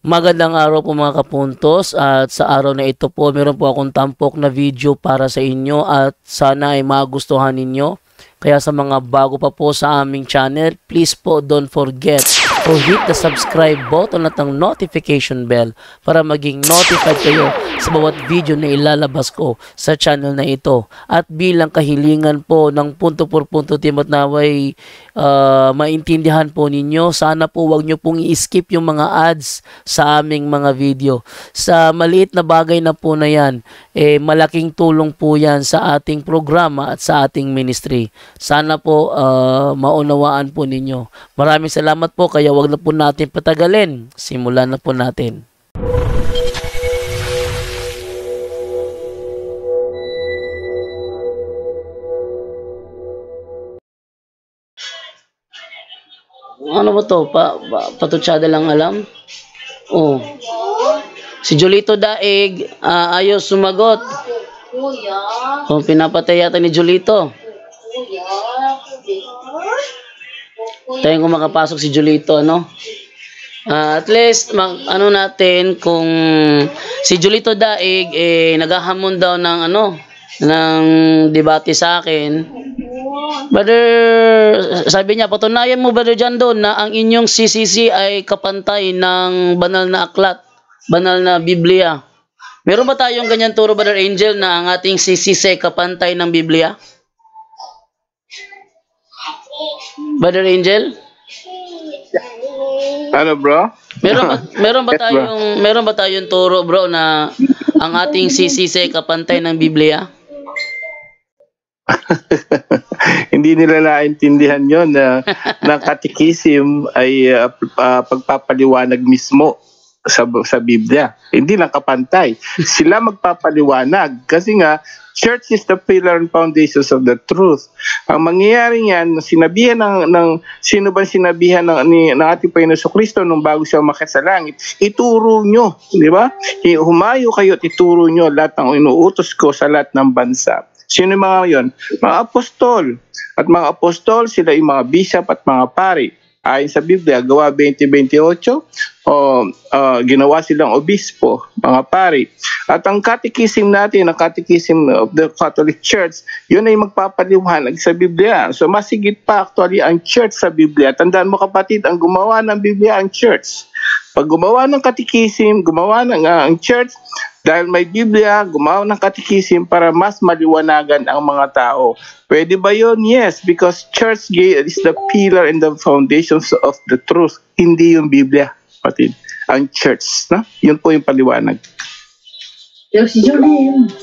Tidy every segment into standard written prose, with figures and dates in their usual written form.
Magandang araw po mga kapuntos, at sa araw na ito po meron po akong tampok na video para sa inyo at sana ay magustuhan ninyo. Kaya sa mga bago pa po sa aming channel, please po don't forget to hit the subscribe button at ang notification bell para maging notified kayo sa bawat video na ilalabas ko sa channel na ito. At bilang kahilingan po ng punto por punto team at naway maintindihan po ninyo, sana po wag nyo pong i-skip yung mga ads sa aming mga video. Sa maliit na bagay na po na yan, malaking tulong po yan sa ating programa at sa ating ministry. Sana po maunawaan po ninyo. Maraming salamat po, kaya wag na po natin patagalin. Simulan na po natin. Ano ba to? Patutsada lang alam? Oh. Si Jolito Daig, ayaw sumagot. Kuya. Oh, pinapatay yata ni Jolito. Kuya. Tayo kung makapasok si Jolito, ano? At least, ano natin, kung si Jolito Daig, naghahamon daw ng, ng debate sa akin. Brother, sabi niya, patunayan mo, Brother John doon, na ang inyong CCC ay kapantay ng banal na aklat, banal na Biblia. Meron ba tayong ganyan turo, Brother Angel, na ang ating CCC ay kapantay ng Biblia? Brother Angel? Ano, bro? Meron ba tayong turo, bro, na ang ating CCC ay kapantay ng Biblia? Hindi nila naintindihan yon na ng katikisim ay pagpapaliwanag mismo sa Biblia. Hindi lang kapantay. Sila magpapaliwanag kasi nga church is the pillar and foundations of the truth. Ang mangyayari niyan, sinabihan ng sino ba sinabihan ng ating Panginoon Kristo nung bago siya umakyat sa langit, ituro nyo, di ba? Humayo kayo at ituro nyo lahat ng inuutos ko sa lahat ng bansa. Sino yung mga yon? Mga apostol. At mga apostol, sila yung mga bishop at mga pari. Ayon sa Biblia, Gawa 20:28, ginawa silang obispo, mga pari. At ang catechism natin, ang catechism of the Catholic Church, yun ay magpapaliwanag sa Biblia. So masigit pa actually ang church sa Biblia. Tandaan mo kapatid, ang gumawa ng Biblia ang church. Pag gumawa ng catechism, gumawa ng ang church, dahil may Biblia, gumawa ng catechism para mas maliwanagan ang mga tao. Pwede ba yun? Yes, because church is the pillar and the foundations of the truth. Hindi yung Biblia, kapatid. Ang church, no? Yun po yung paliwanag. Si Johnny yun.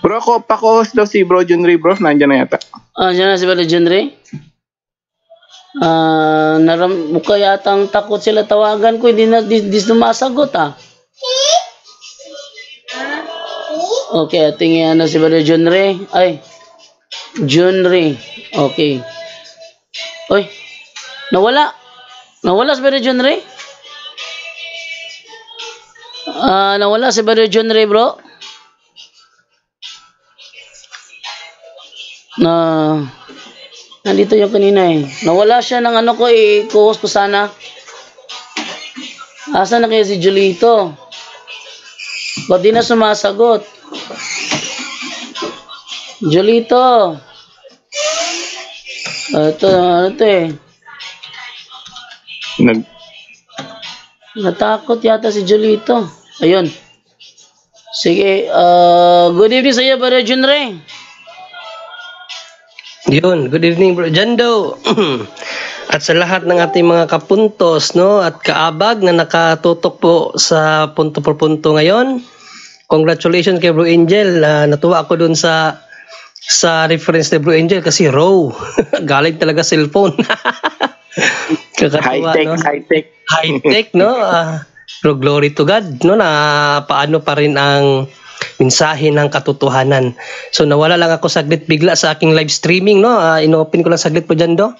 Bro, pa-co-host daw si Bro John Ray, bro. Nandiyan na yata. Diyan na si Brother John Ray. Mukha yatang takot sila tawagan ko. Hindi sumasagot, Okay, tingin si Brother John Ray. Ay, John Ray. Okay. Oy, nawala. Nawala si Brother John Ray? Nawala si Brother John Ray, bro. Nandito yung kanina Nawala siya ng ko i-co-host ko sana. Asa na kaya si Julito? Ba't di na sumasagot? Julito. Ito, natakot yata si Julito. Ayun. Sige, good evening sa iyo, Brother John Ray. Yun, good evening Bro Jando. At sa lahat ng ating mga kapuntos, no, at kaabag na nakatutok po sa punto por punto ngayon. Congratulations kay Bro Angel. Natuwa ako dun sa reference ni Bro Angel kasi raw. Galing talaga cellphone. Kakatuwa, high-tech, no? high-tech, no? Pero glory to God, no, na paano pa rin ang mensahe ng katotohanan. So nawala lang ako saglit bigla sa aking live streaming, no. Ino-open ko lang saglit po dyan, do.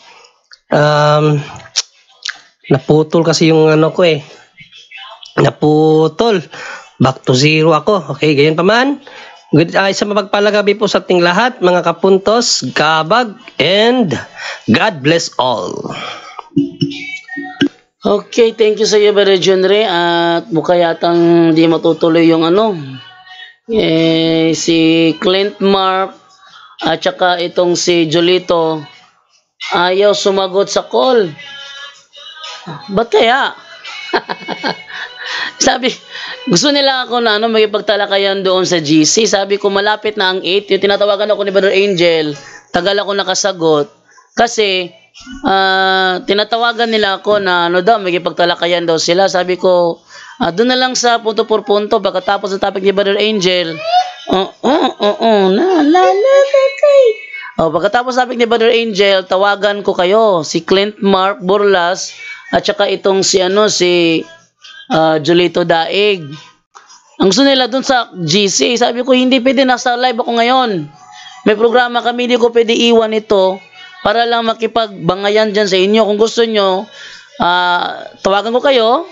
Naputol kasi yung ko naputol. Back to zero ako. Okay, ganyan pa man. Good, isang mapagpalang gabi po sa ating lahat, mga kapuntos, kabag, and God bless all. Okay, thank you sa iyo, Brother Junre. At mukha yatang di matutuloy yung si Clint Mark at saka itong si Jolito ayaw sumagot sa call. Ba't kaya? Sabi, gusto nila ako na magipagtalakayan doon sa GC. Sabi ko, malapit na ang 8. Yung tinatawagan ako ni Brother Angel, tagal ako nakasagot. Kasi, tinatawagan nila ako na magipagtalakayan daw sila. Sabi ko, doon na lang sa punto por punto. Pagkatapos ng topic ni Brother Angel, pagkatapos topic ni Brother Angel, tawagan ko kayo. Si Clint Mark Borlas, at saka itong si Jolito Daig. Ang gusto nila dun sa GC, sabi ko hindi pwede, nasa live ako ngayon. May programa kami, hindi ko pwede iwan ito para lang makipagbangayan dyan sa inyo. Kung gusto nyo, tawagan ko kayo.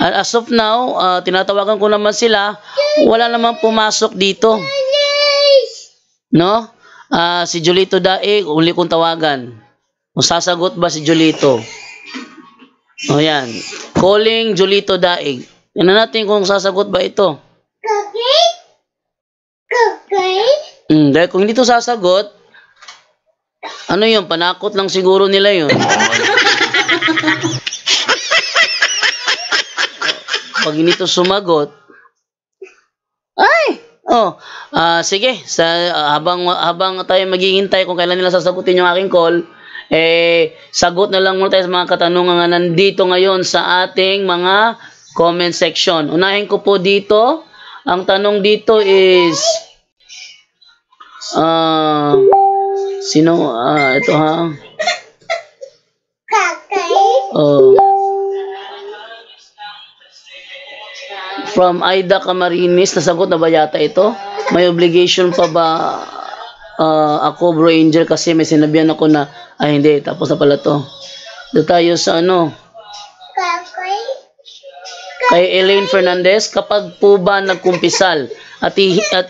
As of now, tinatawagan ko naman sila. Wala namang pumasok dito. No? Si Jolito Daig, uli kong tawagan. Kung sasagot ba si Jolito. O yan. Calling Jolito Daig. Tingnan natin kung sasagot ba ito. Dahil kung hindi ito sasagot, ano yun? Panakot lang siguro nila yun. Pag hindi ito sumagot, sige. Habang tayo maghihintay kung kailan nila sasagutin yung aking call, sagot na lang muna tayo sa mga katanungan na nandito ngayon sa ating mga comment section. Unahin ko po dito. Ang tanong dito is ito ha. From Aida Camarines, nasagot na ba yata ito? May obligation pa ba ako, Bro Angel, kasi may sinabihan ako na hindi, tapos na pala to. Doon tayo sa kay Elaine Fernandez, kapag po ba nagkumpisal at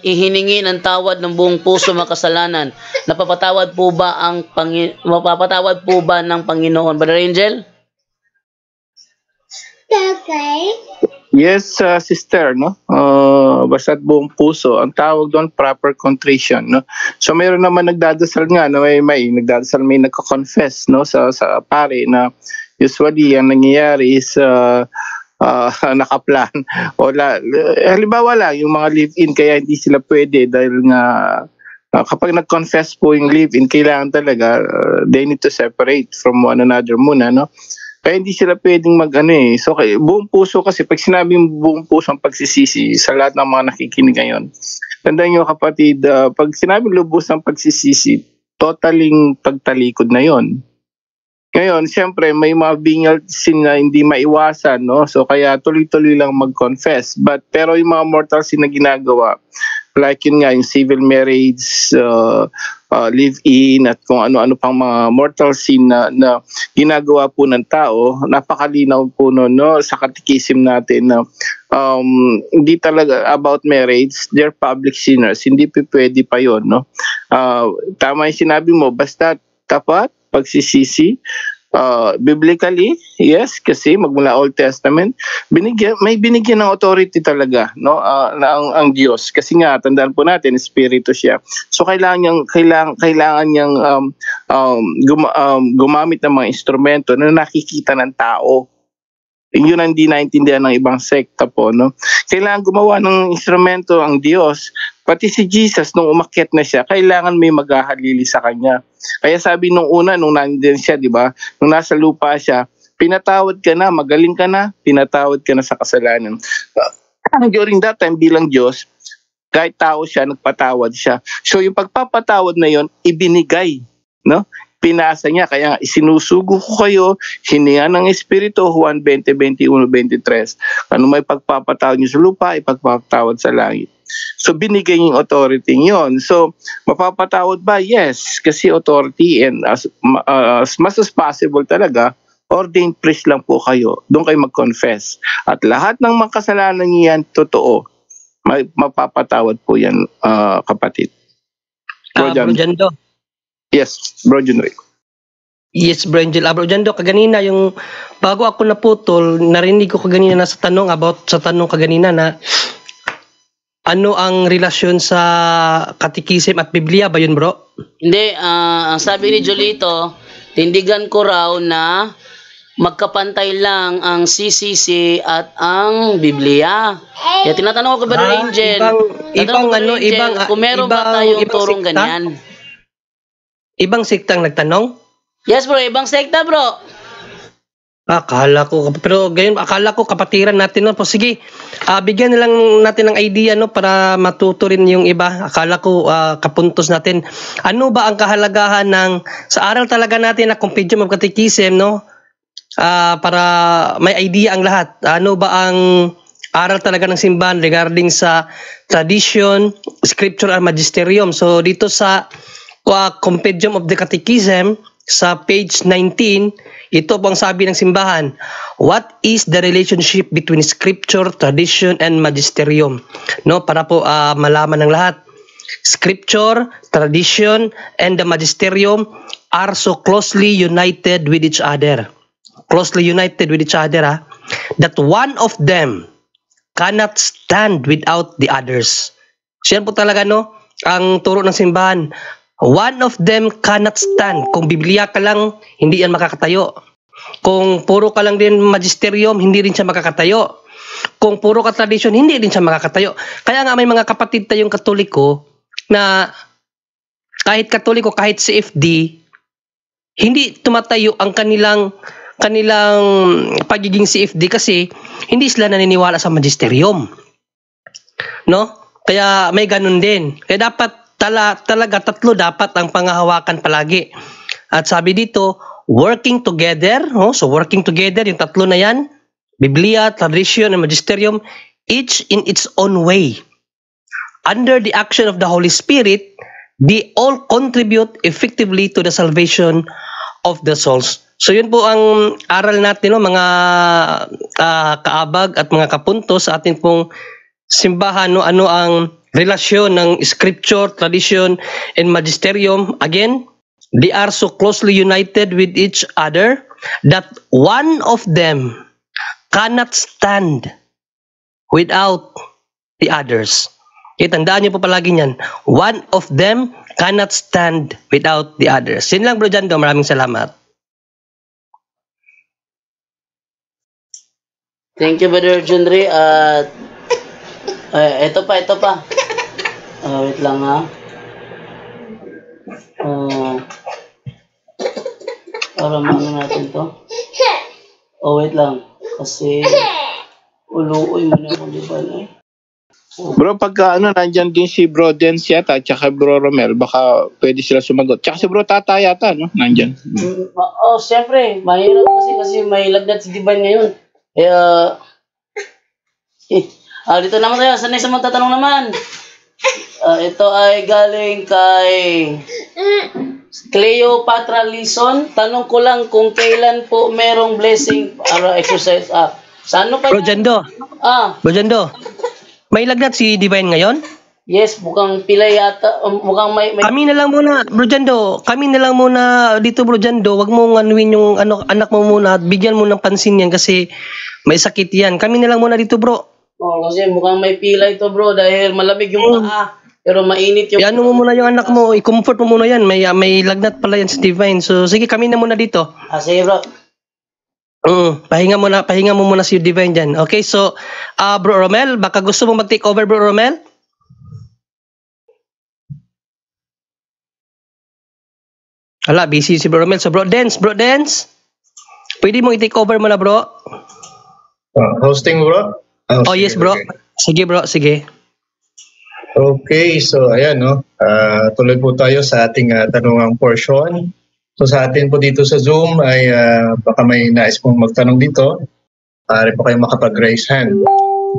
ihiningi ng tawad ng buong puso makasalanan, mapapatawad po ba ng Panginoon? Brother Angel? Yes, sister, no? Basta't buong puso. Ang tawag doon, proper contrition, no? So, mayroon naman nagdadasal nga, no? may nagdadasal, may nagko-confess, no? Sa pare na usually, ang nangyayari is nakaplan. Halimbawa lang, yung mga live-in, kaya hindi sila pwede dahil nga kapag nag-confess po yung live-in, kailangan talaga, they need to separate from one another muna, no? Kaya hindi sila pwedeng So, buong puso kasi, pag sinabing buong puso ang pagsisisi sa lahat ng mga nakikinig ngayon, tandaan nyo kapatid, pag sinabing lubos ang pagsisisi, totaling pagtalikod na yon. Ngayon, siyempre, may mga bingal sin na hindi maiwasan, no? So, kaya tuloy-tuloy lang mag-confess. Pero yung mga mortal sin na ginagawa, like yun nga, yung civil marriage, live-in, at kung ano-ano pang mga mortal sin na ginagawa po ng tao, napakalinaw po no, sa katikisim natin na hindi talaga about marriage, they're public sinners. Hindi pwede pa yun, no? Tama yung sinabi mo, basta tapat, pagsisisi, biblically, yes, kasi magmula Old Testament, may binigyan ng authority talaga, no? Ang Diyos, kasi nga tandaan po natin, espiritu siya. So kailangan niyang gumamit ng mga instrumento na nakikita ng tao. Yun ang hindi naintindihan ng ibang sekta po, no? Kailangan gumawa ng instrumento ang Diyos. Pati si Jesus, nung umakyat na siya, kailangan may maghahalili sa kanya. Kaya sabi nung una, nung nandiyan siya, di ba? Nung nasa lupa siya, pinatawad ka na, magaling ka na, pinatawad ka na sa kasalanan. During that time, bilang Diyos, kahit tao siya, nagpatawad siya. So yung pagpapatawad na yon, ibinigay, no? Pinasa niya, kaya isinusugo ko kayo, hininga ng Espiritu, Juan 20, 21, 23. Ano may pagpapatawad niyo sa lupa, ipagpapatawad sa langit. So binigay yung authority yon. So mapapatawad ba? Yes, kasi authority, and as much as possible talaga, ordained priest lang po kayo. Doon kayo mag-confess. At lahat ng mga kasalanan niyan, totoo. Mapapatawad po yan, kapatid. Bro Jando. Yes, Bro Junrico. Yes, Bro Angel. Bro Jando, kaganina yung bago ako naputol, narinig ko kaganina na sa tanong kaganina na ano ang relasyon sa katikisim at Biblia ba yun, bro? Hindi, ang sabi ni Jolito, tindigan ko raw na magkapantay lang ang CCC at ang Biblia. Kaya tinatanong ko, Brother Angel, kung meron ba tayong turong sekta? ganyan? Ibang sektang nagtanong? Yes, bro, ibang sekta, bro. Akala ko kapatiran natin, no? Po, sige, bigyan na lang natin ng idea, no, para matuto rin yung iba. Akala ko kapuntos natin. Ano ba ang kahalagahan ng sa aral talaga natin na Compendium of Catechism, no? Para may idea ang lahat. Ano ba ang aral talaga ng simbahan regarding sa tradition, scripture, and magisterium? So dito sa Compendium of the Catechism sa page 19, ito po ang sabi ng simbahan. What is the relationship between scripture, tradition, and magisterium? No, para po malaman ng lahat. Scripture, tradition, and the magisterium are so closely united with each other. Closely united with each other, that one of them cannot stand without the others. Siyan po talaga, no, ang turo ng simbahan. One of them cannot stand. Kung Biblia ka lang, hindi yan makakatayo. Kung puro ka lang din magisterium, hindi rin siya makakatayo. Kung puro ka tradition, hindi rin siya makakatayo. Kaya nga may mga kapatid tayong Katoliko na kahit Katoliko, kahit CFD, hindi tumatayo ang kanilang pagiging CFD kasi hindi sila naniniwala sa magisterium. No? Kaya may ganun din. Kaya dapat talaga tatlo dapat ang pangahawakan palagi. At sabi dito, working together, no? So working together, yung tatlo na yan, Biblia, tradition, and magisterium, each in its own way. Under the action of the Holy Spirit, they all contribute effectively to the salvation of the souls. So yun po ang aral natin, no, mga kaabag at mga kapuntos sa ating pong simbahan, no, ano ang relasyon ng scripture, tradition, and magisterium. Again, they are so closely united with each other that one of them cannot stand without the others. Tandaan niyo po palagi niyan. One of them cannot stand without the others. Yun lang, Bro Jando. Maraming salamat. Thank you, Brother Jundri. At ito pa. Wait lang, ha. Para maano natin to. Wait lang. Kasi uluoy mo na ako, di ba, eh? Bro, pagka nandyan din si Bro Dens yata at saka Bro Romel, baka pwede sila sumagot. Tsaka si Bro Tata yata, no? Nandyan. Siyempre. Mahirap kasi may lagnat si Divine ngayon. Kaya, dito naman tayo. Sanay sa magtatanong naman. Ito ay galing kay Cleopatra Lison. Tanong ko lang kung kailan po merong blessing exercise. Saan pa? Bro Jando. Bro Jando. May lagnat si Divine ngayon? Yes, mukhang pila yata. Mukhang may... Kami na lang muna, Bro Jando. Kami na lang muna dito, Bro Jando. Wag mo anuin yung anak mo muna at bigyan mo ng pansin yan kasi may sakit yan. Kami na lang muna dito, bro. Kasi mukhang may pila ito, bro, dahil malamig yung paa. Pero mainit yung... Ano mo muna yung anak mo. I-comfort mo muna yan. May lagnat pala yan si Divine. So, sige, kami na muna dito. Sige, bro. Pahinga mo muna si Divine dyan. Okay, so, Bro Romel, baka gusto mong mag-take over, Bro Romel? Hala, busy si Bro Romel. So, Bro Dens, pwede mo i-take over muna, bro? Hosting, bro? Yes, bro. Okay. Sige, bro, sige. Okay, so ayan, no? Tuloy po tayo sa ating tanungang portion. So sa atin po dito sa Zoom ay baka may nais pong magtanong dito. Pare po kayo makapag-raise hand.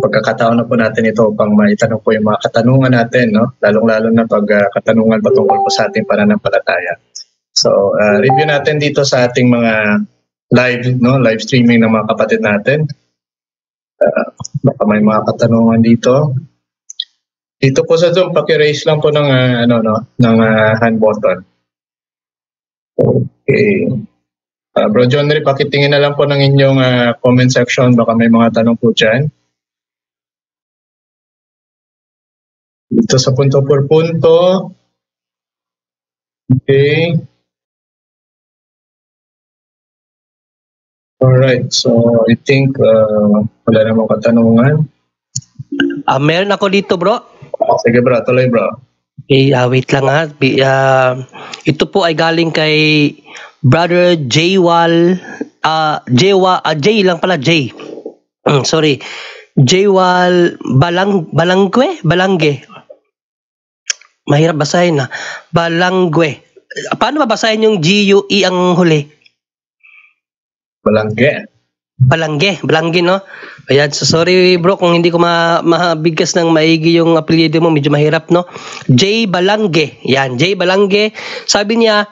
Pagkakataon na po natin ito upang maitanong po yung mga katanungan natin, no? Lalong-lalo na pag katanungan patungkol po sa ating pananampalataya. So review natin dito sa ating mga live streaming ng mga kapatid natin. Baka may mga katanungan dito. Dito po sa Zoom, paki-raise lang po ng hand button. Okay. Bro John Ray, pakitingin na lang po ng inyong comment section. Baka may mga tanong po dyan. Dito sa punto por punto. Okay. Alright, so I think wala namang katanungan. Meron ako dito, bro. Sige bro, tuloy bro. Okay, wait lang ha. Ito po ay galing kay Brother Jaywal. Jay lang pala, Jay. Sorry. Jaywal Balangge. Mahirap basahin na. Balangge. Paano babasahin yung G-U-E ang huli? Balangge, no? Ayan, so sorry bro kung hindi ko mabigkas ng maigi yung apelyido mo, medyo mahirap, no? J. Balangge, yan, J. Balangge. Sabi niya,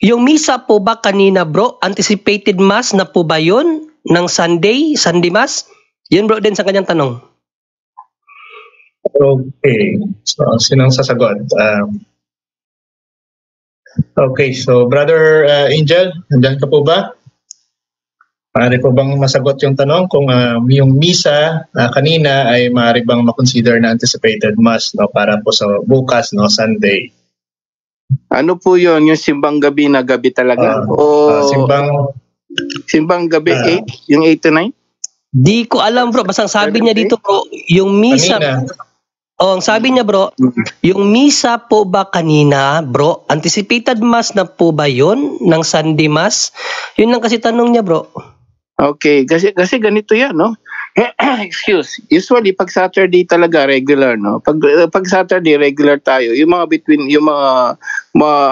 yung misa po ba kanina bro, anticipated mass na po ba yun? Ng Sunday mass? Yun bro din sa kanyang tanong. Okay, so sinong sasagot? Okay, so Brother Angel, nandiyan ka po ba? Maaari po bang masagot yung tanong kung yung misa kanina ay maaari bang makonsider na anticipated mass, no, para po sa bukas, no, Sunday? Ano po yun? Yung simbang gabi na gabi talaga? Simbang gabi 8? Yung 8 to 9? Di ko alam bro, basta sabi niya dito bro, yung misa... ang sabi niya bro, yung misa po ba kanina bro, anticipated mass na po ba yun ng Sunday mass? Yun lang kasi tanong niya bro. Okay, kasi ganito 'yan, no? Excuse. Usually pag Saturday talaga regular, no? Pag Saturday regular tayo, yung mga between yung mga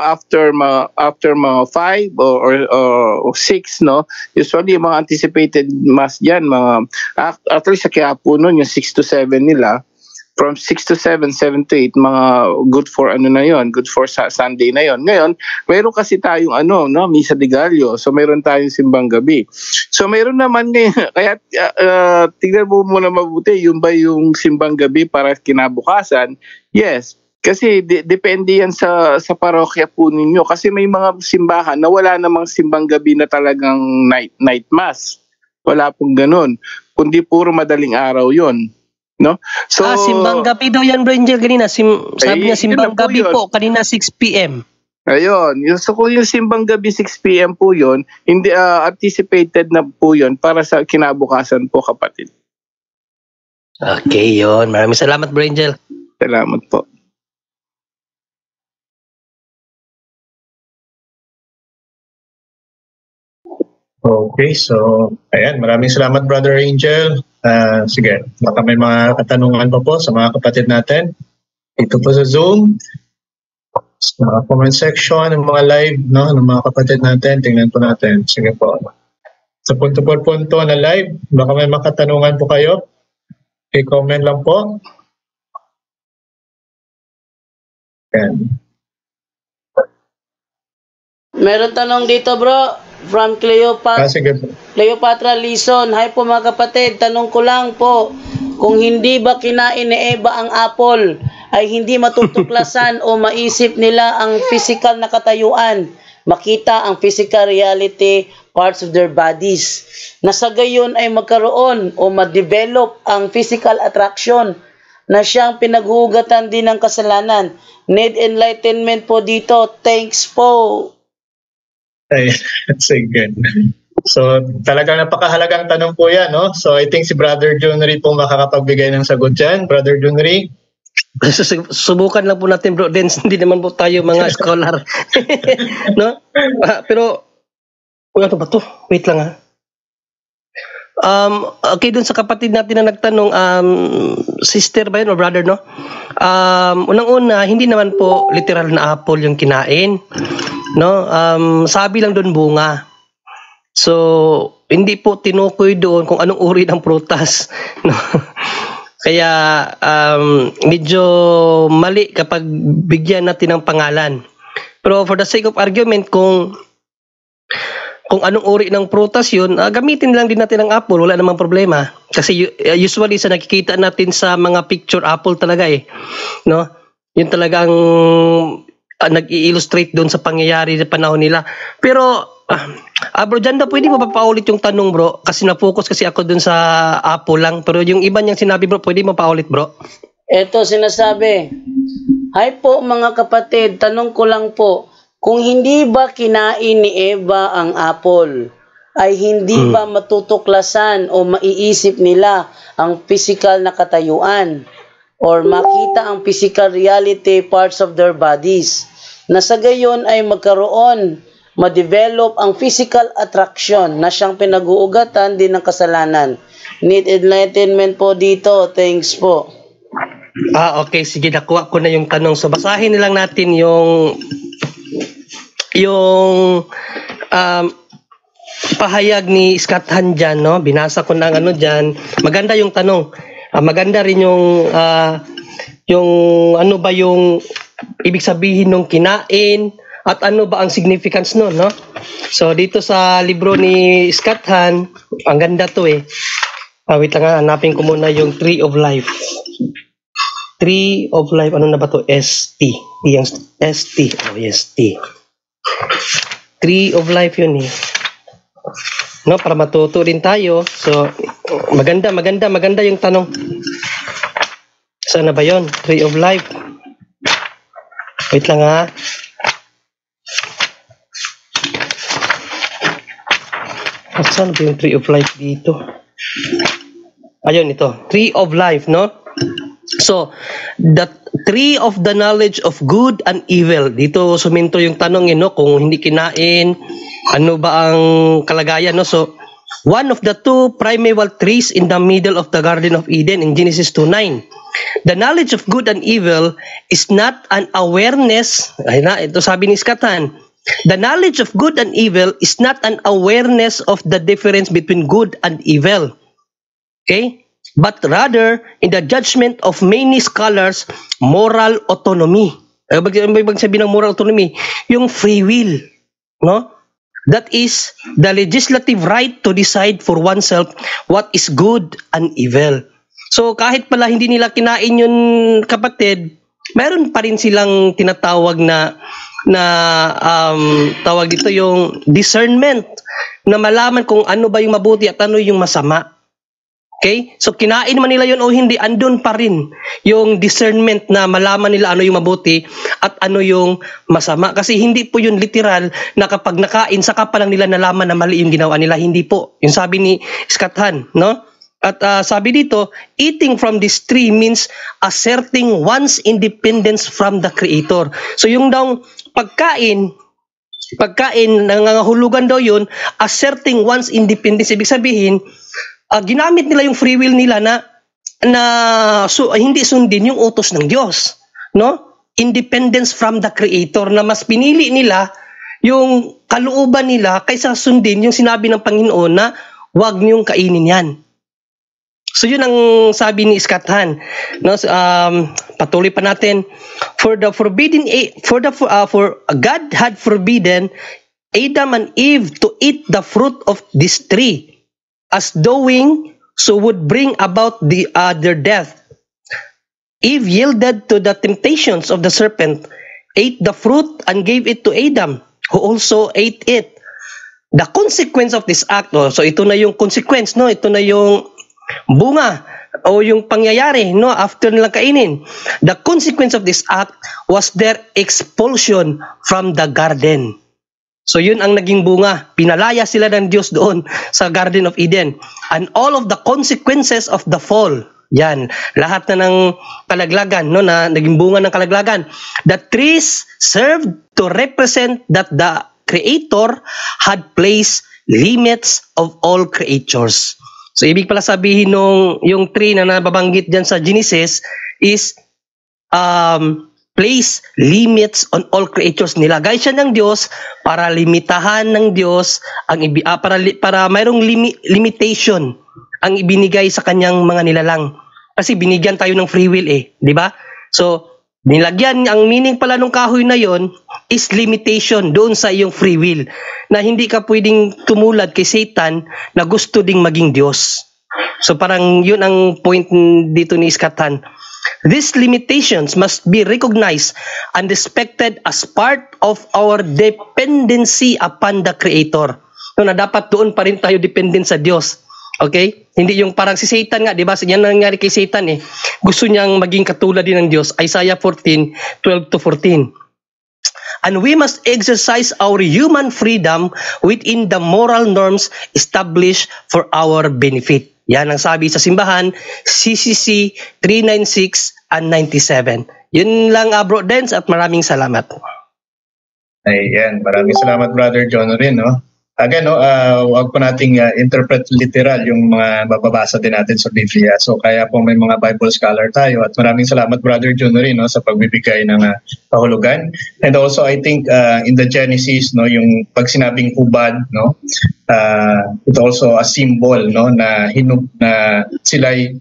after mga 5 or 6, no? Usually yung mga anticipated mass diyan, mga actually sa Quiapo noon yung 6 to 7 nila. From 6 to 7, 7 to 8, mga good for good for Sunday na yon. Ngayon, meron kasi tayong Misa de Gallo. So meron tayong simbang gabi. So meron naman ngayon, kaya tignan mo muna mabuti, yung ba yung simbang gabi para kinabukasan? Yes. Kasi depende yan sa parokya po ninyo. Kasi may mga simbahan na wala namang simbang gabi na talagang night mass. Wala pong ganun. Kundi puro madaling araw yon. No? So, simbang gabi daw yan bro Angel kanina. Sabi niya simbang gabi po kanina 6 p.m. Ayun. So kung yung simbang gabi 6 p.m. po yun, hindi anticipated na po yun para sa kinabukasan po kapatid. Okay yun. Maraming salamat bro Angel. Salamat po. Okay, so ayan, maraming salamat Brother Angel. Sige, baka may mga katanungan pa po sa mga kapatid natin. Ito po sa Zoom, sa mga comment section, ng mga live, no, ng mga kapatid natin, tingnan po natin. Sige po. Sa punto por punto na live, baka may mga katanungan po kayo. I-comment lang po. Ayan. Meron tanong dito bro, from Cleopatra Lison. Hi po mga kapatid, tanong ko lang po, kung hindi ba kinain ni Eva ang apple, ay hindi matutuklasan o maisip nila ang physical na katayuan, makita ang physical reality parts of their bodies, na sa gayon ay magkaroon o ma-develop ang physical attraction na siyang pinaghugatan din ng kasalanan. Need enlightenment po dito. Thanks po. Ay, sige. So, talagang napakahalagang tanong po yan, no? So, I think si Brother Junry po makakapagbigay ng sagot dyan. Brother Junry? Subukan lang po natin, bro. Hindi naman po tayo mga scholar. No? Pero, ano ba to? Wait lang ha. Okay, dun sa kapatid natin na nagtanong, sister ba yun o brother, no? Unang-una, hindi naman po literal na apple yung kinain. No, sabi lang doon bunga. So, hindi po tinukoy doon kung anong uri ng prutas, no. Kaya medyo mali kapag bigyan natin ng pangalan. Pero for the sake of argument, kung anong uri ng prutas 'yun, gamitin lang din natin ang apple, wala namang problema. Kasi usually sa nakikita natin sa mga picture, apple talaga no. 'Yun talagang nag-i-illustrate doon sa pangyayari sa panahon nila. Pero Bro Janda, pwede mo ba paulit yung tanong, bro? Kasi na-focus kasi ako dun sa Apo lang. Pero yung iba niyang sinabi, bro, pwede mo paulit, bro? Ito sinasabi, "Hi po mga kapatid, tanong ko lang po, kung hindi ba kinain ni Eva ang apple, ay hindi ba matutuklasan o maiisip nila ang physical na katayuan or makita ang physical reality parts of their bodies, na sa gayon ay magkaroon, ma-develop ang physical attraction na siyang pinag-uugatan din ng kasalanan? Need enlightenment po dito. Thanks po." Okay, sige, nakuha ko na yung tanong. So basahin nilang natin yung pahayag ni Scott Hahn dyan, no? Binasa ko ng ano dyan. Maganda yung tanong. Maganda rin yung ano ba yung ibig sabihin ng kinain at ano ba ang significance nun, no? So dito sa libro ni Scott Hahn, ang ganda to eh. Wait lang, hanapin ko muna yung Tree of Life. Tree of Life, ano na ba to? ST. Yung ST. Oh, yes, T. Tree of Life yun eh. No, para matuto din tayo. So, maganda yung tanong. Saan na ba yun? Tree of Life. Wait lang ha. Saan ba yung Tree of Life dito? Ayun, ito. Tree of Life, no? So, the tree of the knowledge of good and evil. Dito suminto yung tanong no, kung hindi kinain, ano ba ang kalagayan, no? So, one of the two primeval trees in the middle of the Garden of Eden in Genesis 2:9. The knowledge of good and evil is not an awareness. Ay na, ito sabi ni Scott Hahn. The knowledge of good and evil is not an awareness of the difference between good and evil. Okay? But rather, in the judgment of many scholars, moral autonomy. Ano ba sabihin ng moral autonomy? Yung free will. No? That is the legislative right to decide for oneself what is good and evil. So kahit pala hindi nila kinain yun, kapatid, meron pa rin silang tinatawag na tawag dito yung discernment, na malaman kung ano ba yung mabuti at ano yung masama. Okay? So kinain man nila yun o hindi, andun pa rin yung discernment na malaman nila ano yung mabuti at ano yung masama. Kasi hindi po yun literal na kapag nakain, saka pa lang nila nalaman na mali yung ginawa nila. Hindi po. Yung sabi ni Scott Hahn, no? At sabi dito, eating from this tree means asserting one's independence from the Creator. So yung daw pagkain, nangangahulugan daw yun, asserting one's independence. Ibig sabihin, ginamit nila yung free will nila na hindi sundin yung utos ng Diyos, no? Independence from the Creator, na mas pinili nila yung kalooban nila kaysa sundin yung sinabi ng Panginoon na huwag niyong kainin yan. So yun ang sabi ni Scott Hahn, no? Patuloy pa natin. For God had forbidden Adam and Eve to eat the fruit of this tree, as doing so would bring about their death. Eve yielded to the temptations of the serpent, ate the fruit, and gave it to Adam, who also ate it. The consequence of this act, so ito na yung consequence, no? Ito na yung bunga o yung pangyayari, no, after nilang kainin. The consequence of this act was their expulsion from the garden. So yun ang naging bunga. Pinalaya sila ng Diyos doon sa Garden of Eden. And all of the consequences of the fall. Yan. Lahat na ng kalaglagan, no, na naging bunga ng kalaglagan. The trees served to represent that the Creator had placed limits of all creatures. So ibig pala sabihin nung yung tree na nababanggit dyan sa Genesis is place limits on all creatures. Nilagay siya ng Diyos para limitahan ng Diyos ang para mayroong limitation ang ibinigay sa kanyang mga nilalang. Kasi binigyan tayo ng free will di ba? So nilagyan, ang meaning pala ng kahoy na yon is limitation doon sa iyong free will, na hindi ka pwedeng tumulad kay Satan na gusto ding maging Diyos. So parang yun ang point dito ni Scott Hahn. These limitations must be recognized and respected as part of our dependency upon the Creator. No, na dapat doon pa rin tayo dependent sa Diyos. Okay? Hindi yung parang si Satan nga, di ba? Yan ang nangyari kay Satan eh. Gusto niyang maging katulad din ng Diyos. Isaiah 14:12-14. And we must exercise our human freedom within the moral norms established for our benefit. Yan ang sabi sa simbahan, CCC 396 and 97. Yun lang, Bro Dens, at maraming salamat. Ayan, maraming salamat Brother John rin, no? Again, no, wag po nating interpret literal yung mga mababasa din natin sa Biblia. So kaya po may mga Bible scholar tayo at maraming salamat Brother John rin, no, sa pagbibigay ng kahulugan. And also I think in the Genesis, no, yung pag sinabing hubad, no, it's also a symbol, no, na sila'y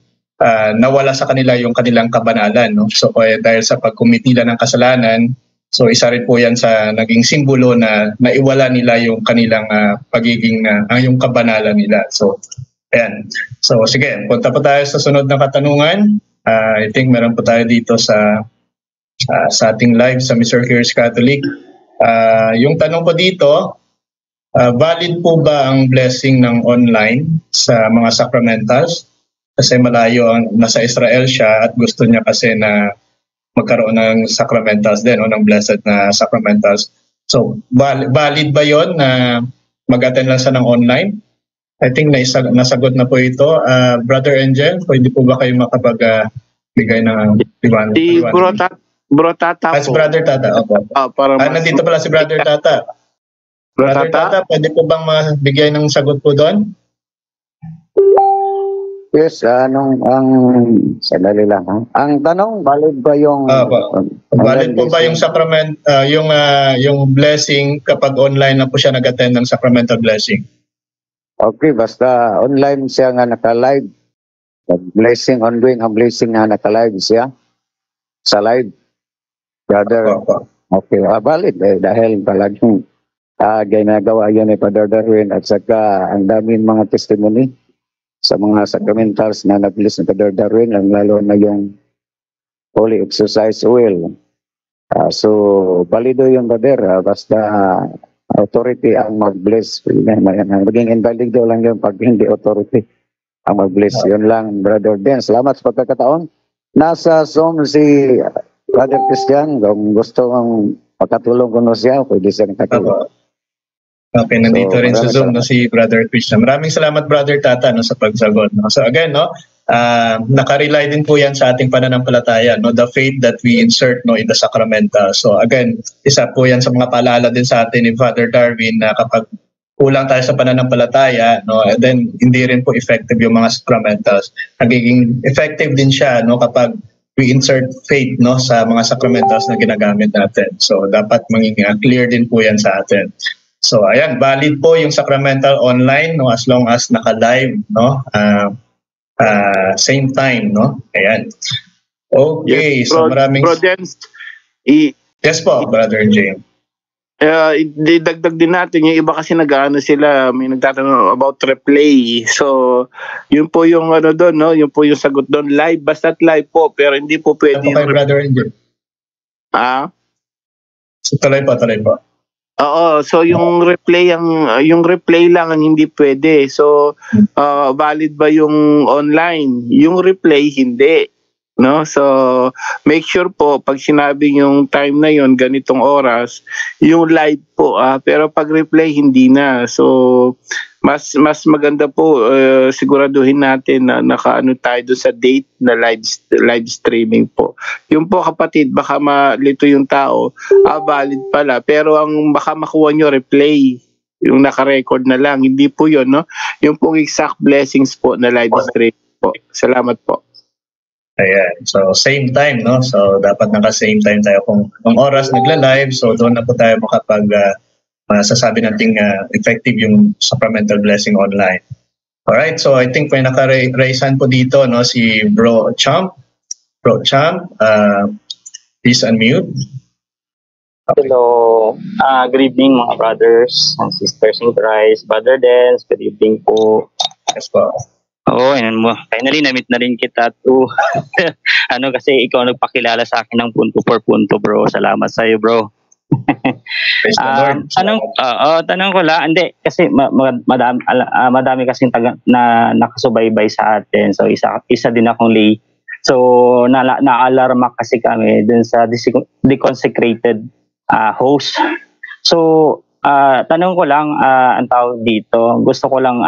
nawala sa kanila yung kanilang kabanalan, no. So dahil sa pagkumitila ng kasalanan, so isa rin po yan sa naging simbolo na naiwala nila yung kanilang pagiging, yung kabanalan nila. So, ayan. So, sige, punta po tayo sa sunod na katanungan. I think meron po tayo dito sa ating live sa Mr. Curious Catholic. Yung tanong ko dito, valid po ba ang blessing ng online sa mga sacramentals? Kasi malayo, nasa Israel siya at gusto niya kasi na magkaroon ng sacramentals din o ng blessed na sacramentals. So, valid ba yon na mag-attend lang sa ng online? I think nasagot na po ito. Brother Angel, pwede po ba kayo makapagbigay ng liwanag? Si Bro Tata Si po. Brother Tata, opo. Nandito pala si Brother Tata. Brother Tata, pwede po bang mabigay ng sagot po doon? Yes, sandali lang. Ang tanong, valid ba yung... valid po ba yung sacrament, yung blessing kapag online na po siya nag-attend ng sacramental blessing? Okay, basta online siya nga naka-live. Blessing, ongoing ang blessing nga naka-live siya. Sa live. Brother, okay, valid dahil talagang ginagawa yun ni Father Darwin at saka ang daming mga testimony sa mga sacramentals na nag-bless ng Father Darwin, lalo na yung Holy Exercise Oil. So, valido yung brother, basta authority ang mag-bless. Maging invalido lang yun pag hindi authority ang mag-bless. Yun lang, Brother Den. Salamat sa pagkakataon. Nasa Zoom si Brother Christian, kung gusto mong makatulong ko siya, pwede siya nakatulong. Okay, nandito rin sa Zoom no, si Brother Christian. Maraming salamat Brother Tata no, sa pagsagot. No? So again, no, nakarely din po yan sa ating pananampalataya, no, the faith that we insert no, in the sacramenta. So again, isa po yan sa mga paalala din sa atin ni Father Darwin na kapag kulang tayo sa pananampalataya, no, and then hindi rin po effective yung mga sacramentals. Nagiging effective din siya no, kapag we insert faith no, sa mga sacramentals na ginagamit natin. So dapat maging clear din po yan sa atin. So ayan, valid po yung sacramental online no, as long as naka-live no, same time no. Ayan. Okay, yes, so maraming Bro Dens, yes po, Brother James. Dagdag din natin yung iba kasi nag-ano sila, may nagtatanong about replay. So, yun po yung ano doon, no? Yun po yung sagot doon, live, basta't live po, pero hindi po pwede yung Brother Angel. So, tuloy po. Oo, so yung replay lang ang hindi pwede. So valid ba yung online? Yung replay hindi, no? So make sure po pag sinabing yung time na yon ganitong oras, yung live po pero pag replay hindi na. So mas maganda po siguraduhin natin na nakaano tayo doon sa date na live streaming po. Yung po kapatid, baka malito yung tao, valid pala, pero ang baka makuha nyo replay, yung naka-record na lang, hindi po yun, no? Yung pong exact blessings po na live streaming po. Salamat po. Ayan, so same time, no? So dapat naka-same time tayo kung oras nagla-live, so doon na po tayo makapag masasabi nating effective yung sacramental blessing online. Alright, so I think may naka-raise hand po dito, no, si Bro Champ. Bro Champ, please unmute. Okay. Hello, good evening mga brothers and sisters in Christ. Brother Dens, good evening po. Yes po. Oo, yun mo. Finally, na-meet na rin kita to. Kasi ikaw nagpakilala sa akin ng punto per punto, bro. Salamat sa'yo, bro. Praise the Lord. Tanong ko lang, hindi, kasi madami kasing na nakasubaybay sa atin. So, isa din akong lay. So, na-alarma kasi kami dun sa deconsecrated host. So, tanong ko lang, ang tawag dito, gusto ko lang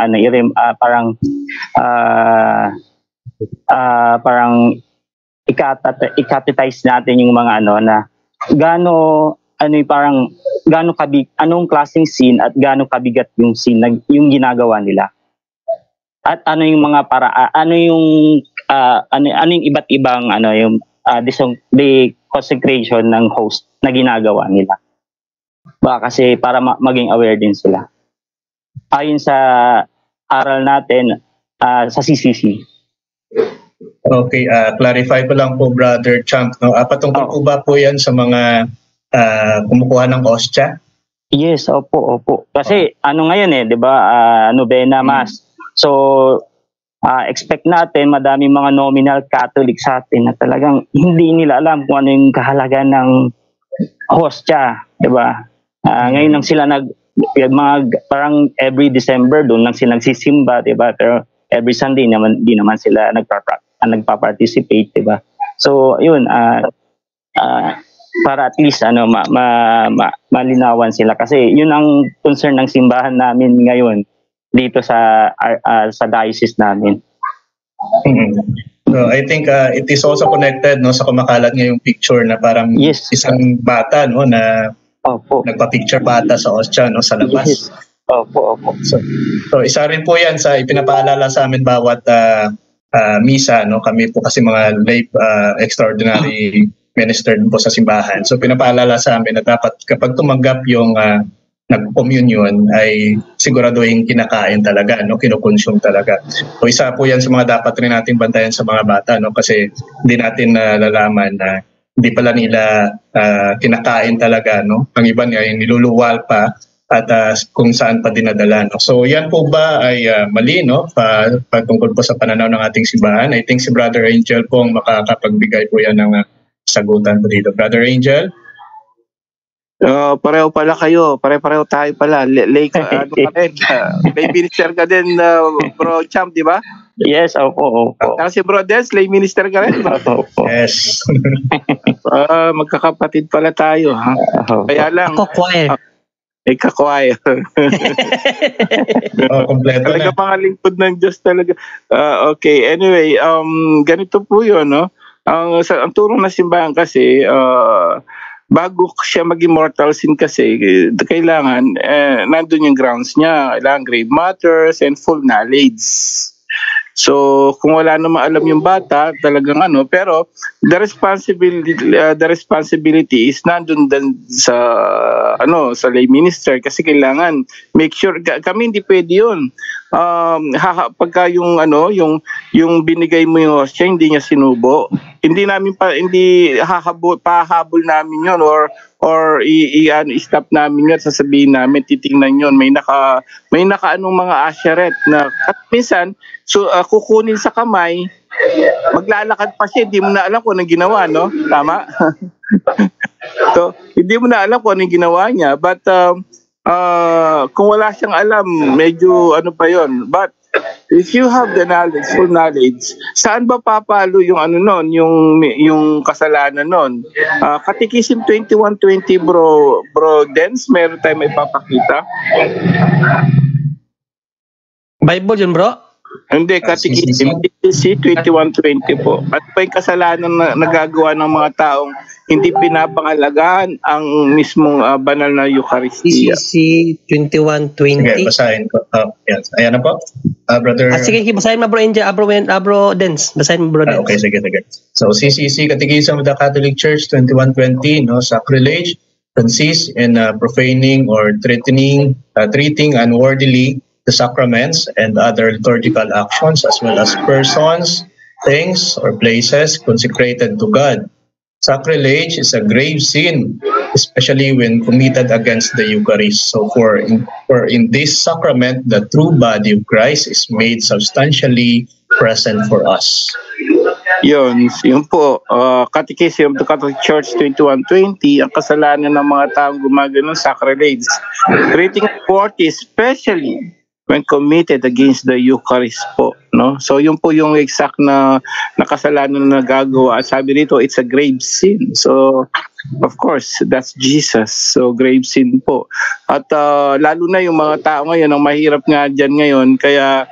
parang i-categorize natin yung mga na anong klaseng scene at gaano kabigat yung scene yung ginagawa nila. At ano yung mga ano yung iba't ibang yung consecration ng host na ginagawa nila. Kasi para maging aware din sila. Ayon sa aral natin sa CCC. Okay, clarify ko lang po, Brother Champ. No? Patungkol po ba po yan sa mga kumukuha ng ostya? Yes, opo. Kasi ngayon di ba, Novena Mass. So, expect natin madaming mga nominal Catholic sa atin na talagang hindi nila alam kung ano yung kahalagan ng hostya, di ba? Ngayon lang sila parang every December doon lang sila nagsisimba, di ba? Pero every Sunday di naman sila nagpa-participate, di ba? So, yun, para at least malinawan sila kasi yun ang concern ng simbahan namin ngayon dito sa diocese namin. So I think it is also connected sa kumakalat ngayong picture na parang isang bata na nagpa-picture bata sa ostya sa labas. Yes. Opo. So isa rin po 'yan sa ipinapaalala sa amin bawat misa kami po kasi mga lay extraordinary minister po sa simbahan. So pinapaalala sa amin na dapat kapag tumanggap yung nag-communion ay siguraduhin kinakain talaga, kinukonsume talaga. So isa po yan sa mga dapat rin natin bantayan sa mga bata kasi hindi natin nalalaman na hindi pala nila kinakain talaga. Ang iba niya ay niluluwal pa at kung saan pa dinadala. So yan po ba ay mali patungkol po sa pananaw ng ating simbahan? I think si Brother Angel po ang makakapagbigay po yan ng sagutan po dito. Brother Angel? Pareho pala kayo. Pareho tayo pala. Lay minister ka din, Bro Champ, di ba? Yes, opo. Kasi Bro Des, lay minister ka rin. Opo. Yes. Magkakapatid pala tayo. Ha? Kaya lang. Ako, choir. Choir. Kompleto talaga na. mga lingkod ng Diyos talaga. Okay, anyway, ganito po yun, ang turong na simbahan kasi, bago siya maging mortal sin kasi, kailangan, nandun yung grounds niya, kailangan grave matters and full knowledge. So, kung wala namang alam yung bata, talagang pero the responsibility is nandun din sa sa lay minister kasi kailangan make sure kami hindi pwede yun. Pagka yung binigay mo yung hostya, hindi niya sinubo, hindi pahabol namin yun or i-stop namin yun, sasabihin namin, titingnan yun, may naka anong mga asyeret na at minsan kukunin sa kamay, maglalakad pa siya, hindi mo na alam kung anong ginawa, tama? So hindi mo na alam kung anong ginawa niya, but kung wala siyang alam, medyo pa yon. But if you have the knowledge, full knowledge, saan ba papalo yung yung kasalanan nun? Catechism 21:20, bro Dens, meron tayong may papakita? Bible yun, bro? Hindi, Catechism 21:20 po. At pa yung kasalanan na nagagawa ng mga taong hindi pinapangalagaan ang mismong banal na Eucharistia. CCC 21:20. Sige, basahin ko. Yes. Ayan na po. Brother. Sige, basahin mo, bro Angel, bro Dens. Basahin mo, bro Dens. Okay, sige. So, CCC, Catechism of the Catholic Church 21:20, sacrilege consists in profaning or treating unworthily the sacraments and other liturgical actions as well as persons, things, or places consecrated to God, Sacrilege is a grave sin, especially when committed against the Eucharist. So for in this sacrament, the true body of Christ is made substantially present for us. Yun po, Catechism of the Catholic Church 2120, ang kasalanan ng mga taong gumagano sacrilege, treating unworthy, especially when committed against the Eucharist po, no? So yun po yung exact na kasalanan na nagagawa. At sabi rito, it's a grave sin. So of course, that's Jesus. So grave sin po. At lalo na yung mga tao ngayon, ang mahirap nga dyan ngayon, kaya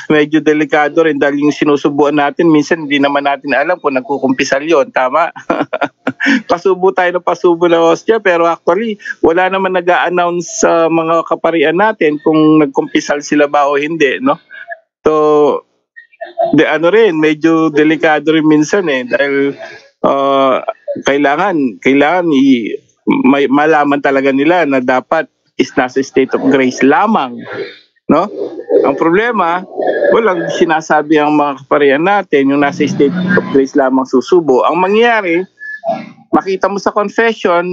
medyo delikado rin dahil yung sinusubuan natin, minsan hindi naman natin alam kung nagkukumpisal yun, tama? Pasubo tayo ng pasubo na hostya, pero actually wala naman nag-a-announce sa mga kaparian natin kung nagkumpisal sila ba o hindi, no? So medyo delikado rin minsan dahil kailangan malaman talaga nila na dapat is nasa state of grace lamang, no? Ang problema, walang sinasabi ang mga kaparian natin yung nasa state of grace lamang susubo. Ang mangyayari, makita mo sa confession,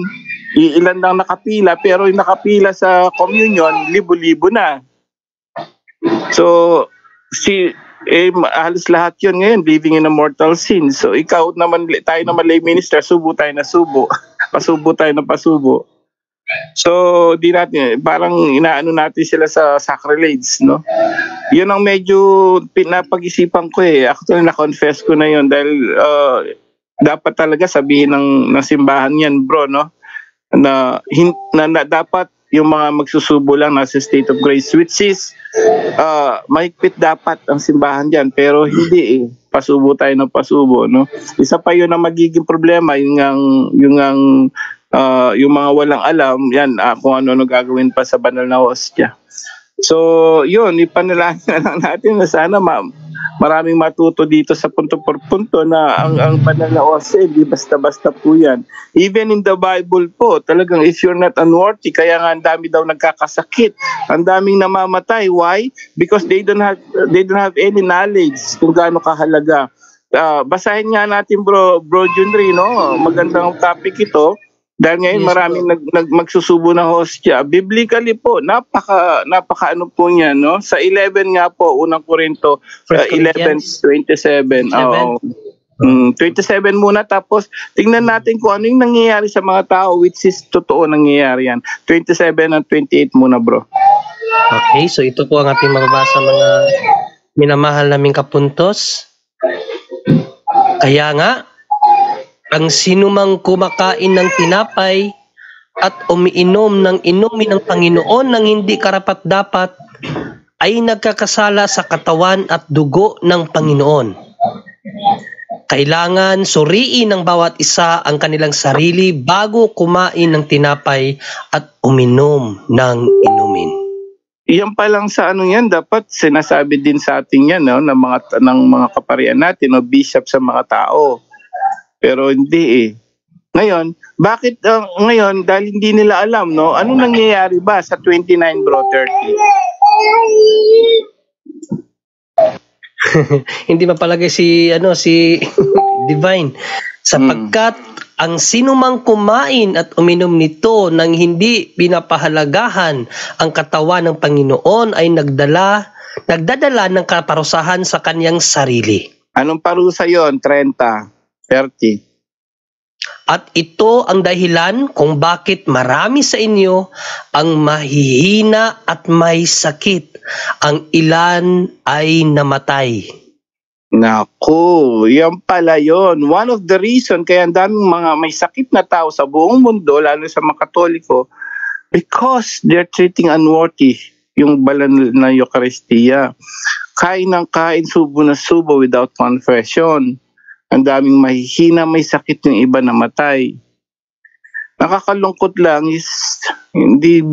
ilan lang nakapila, pero yung nakapila sa communion, libo-libo na. So, halos lahat yun ngayon, living in a mortal sin. So, tayo naman lay minister, subo tayo na subo. Pasubo tayo na pasubo. So, parang inaano natin sila sa sacrilege, no? Yun ang medyo pinapag-isipan ko Actually, na-confess ko na yun dahil dapat talaga sabihin ng simbahan yan, bro, no? Na dapat yung mga magsusubo lang nasa state of grace, which is mahigpit dapat ang simbahan dyan, pero hindi pasubo tayo ng pasubo, no? Isa pa yun ang magiging problema, yung mga walang alam, yan, kung ano gagawin pa sa banal na hostya. So, yun, ipanalangin na lang natin na sana maraming matuto dito sa punto por punto na ang banal na hostya, hindi basta-basta po yan. Even in the Bible po, talagang if you're not unworthy, kaya nga ang dami daw nagkakasakit, ang daming namamatay. Why? Because they don't have any knowledge kung gaano kahalaga. Basahin nga natin bro Junri, no? Magandang topic ito. Dahil ngayon maraming magsusubo ng hostya. Biblically po, napaka ano po niya, no? Sa 11 nga po, unang Korinto, 11:27. 27 muna, tapos tingnan natin kung ano yung nangyayari sa mga tao, which is totoo nangyayari yan. 27 and 28 muna, bro. Okay, so ito po ang ating mababasa, mga minamahal naming kapuntos. Kaya nga, ang sinumang kumakain ng tinapay at umiinom ng inumin ng Panginoon ng hindi karapat-dapat ay nagkakasala sa katawan at dugo ng Panginoon. Kailangan suriin ng bawat isa ang kanilang sarili bago kumain ng tinapay at uminom ng inumin. Iyan pa lang sa yan, dapat sinasabi din sa atin yan, no, ng mga kaparian natin, no, bishop sa mga tao. Pero hindi Ngayon, bakit ngayon, dahil hindi nila alam, no? Ano nangyayari ba sa 29 bro 30? Hindi mapalagay si Divine sapagkat ang sinumang kumain at uminom nito nang hindi pinapahalagahan ang katawan ng Panginoon ay nagdadala ng kaparusahan sa kanyang sarili. Anong parusa yon? 30. 30. At ito ang dahilan kung bakit marami sa inyo ang mahihina at may sakit. Ang ilan ay namatay. Naku, yan pala yun. One of the reason kaya ang daming mga may sakit na tao sa buong mundo, lalo sa mga Katoliko, because they're treating unworthy yung banal na Eucharistia. Kain ng kain, subo na subo without confession. Ang daming mahihina, may sakit, yung iba namatay. Nakakalungkot lang is hindi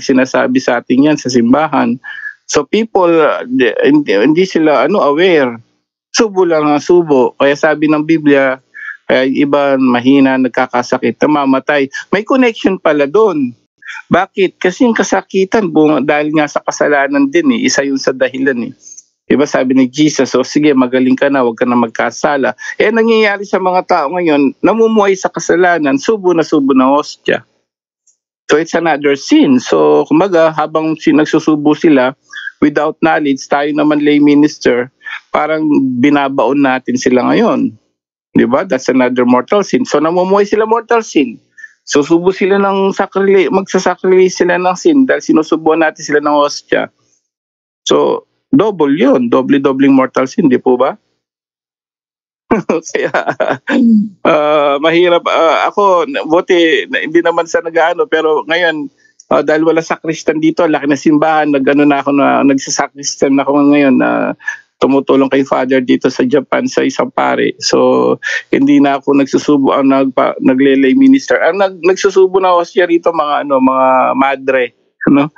sinasabi sa atin yan sa simbahan. So people, hindi sila aware. Subo lang ang subo. Kaya sabi ng Biblia, iba mahina, nagkakasakit, namamatay. May connection pala doon. Bakit? Kasi yung kasakitan, dahil nga sa kasalanan din isa yun sa dahilan Diba sabi ni Jesus, so sige, magaling ka na, huwag ka na magkasala. Nangyayari sa mga tao ngayon, namumuhay sa kasalanan, subo na hostya. So it's another sin. So kumbaga, habang nagsusubo sila, without knowledge, tayo naman lay minister, parang binabaon natin sila ngayon. Diba? That's another mortal sin. So namumuhay sila mortal sin. Susubo sila ng magsasacrifice sila ng sin dahil sinusubuan natin sila ng hostya. So, double yun. Doble-dobling mortal sin, di po ba? Kaya, mahirap. Ako, buti, hindi naman sa nag-ano, pero ngayon, dahil wala sakristan dito, laki na simbahan, nagsasakristan ako ngayon na tumutulong kay Father dito sa Japan sa isang pare. So, hindi na ako nagsusubo, naglelay minister. Nagsusubo na ako siya rito, mga madre. Ano?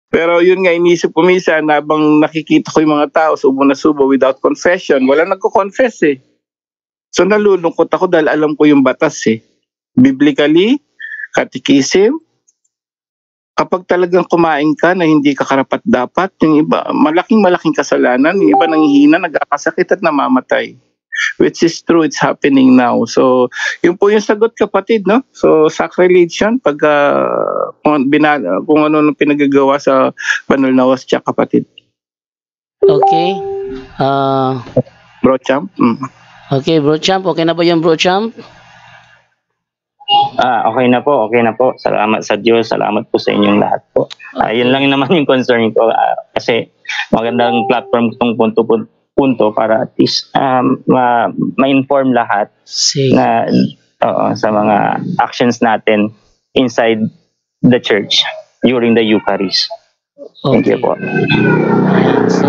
Pero yun nga, inisip ko minsan, habang nakikita ko yung mga tao, subo na subo without confession, wala nagko-confess eh. So nalulungkot ako dahil alam ko yung batas eh. Biblically, catechism, kapag talagang kumain ka na hindi ka karapat-dapat, yung iba, malaking kasalanan, yung iba nanghihina, nagkakasakit at namamatay. Which is true, it's happening now. So, yun po yung sagot, kapatid, no? So, sacrilege yun, pag kung ano pinagagawa sa banal na hostya, kapatid. Okay. Bro Champ? Okay, Bro Champ. Okay na ba yung Bro Champ? Okay na po. Salamat sa Diyos. Salamat po sa inyong lahat po. Yun lang naman yung concern ko. Kasi magandang platform itong punto para at least ma-inform lahat na sa mga actions natin inside the church during the Eucharist. Okay. Thank you po. So,